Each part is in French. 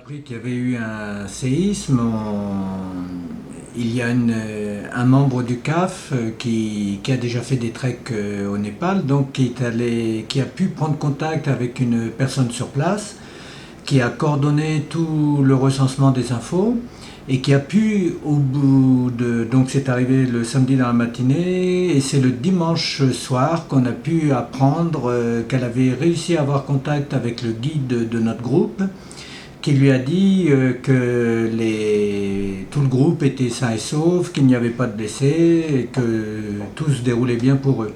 appris qu'il y avait eu un séisme, il y a un membre du CAF qui a déjà fait des treks au Népal, donc qui a pu prendre contact avec une personne sur place, qui a coordonné tout le recensement des infos et qui a pu, donc c'est arrivé le samedi dans la matinée et c'est le dimanche soir qu'on a pu apprendre qu'elle avait réussi à avoir contact avec le guide de notre groupe, qui lui a dit que tout le groupe était sain et sauf, qu'il n'y avait pas de blessés et que tout se déroulait bien pour eux.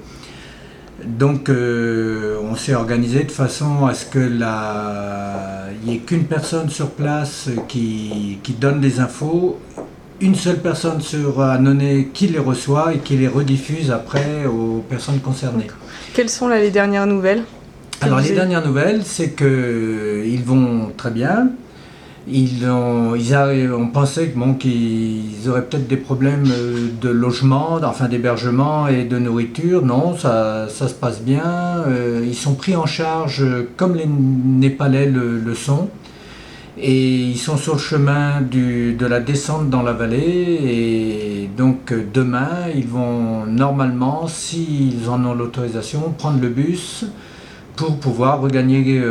Donc on s'est organisé de façon à ce qu'il n'y ait qu'une personne sur place qui donne les infos, une seule personne sur Annonay qui les reçoit et qui les rediffuse après aux personnes concernées. Quelles sont là les dernières nouvelles ? Alors les dernières nouvelles, c'est qu'ils vont très bien. On pensait qu'ils auraient peut-être des problèmes de logement, enfin d'hébergement et de nourriture. Non, ça se passe bien. Ils sont pris en charge comme les Népalais le sont. Et ils sont sur le chemin de la descente dans la vallée. Et donc demain, ils vont normalement, s'ils en ont l'autorisation, prendre le bus pour pouvoir regagner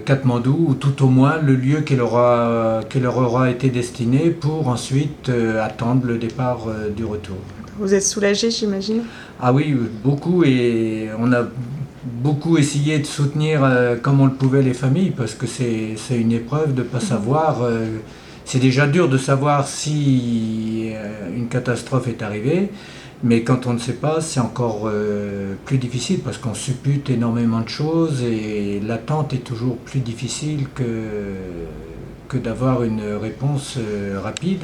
Katmandou, ou tout au moins le lieu qui leur aura été destiné, pour ensuite attendre le départ du retour. Vous êtes soulagé, j'imagine ? Ah oui, beaucoup, et on a beaucoup essayé de soutenir comme on le pouvait les familles, parce que c'est une épreuve de ne pas savoir. C'est déjà dur de savoir si une catastrophe est arrivée, mais quand on ne sait pas, c'est encore plus difficile parce qu'on suppute énormément de choses et l'attente est toujours plus difficile que d'avoir une réponse rapide.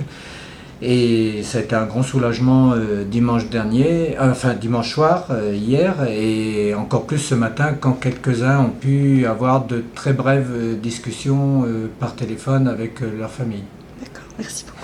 Et ça a été un grand soulagement dimanche soir, hier, et encore plus ce matin quand quelques-uns ont pu avoir de très brèves discussions par téléphone avec leur famille. D'accord, merci beaucoup.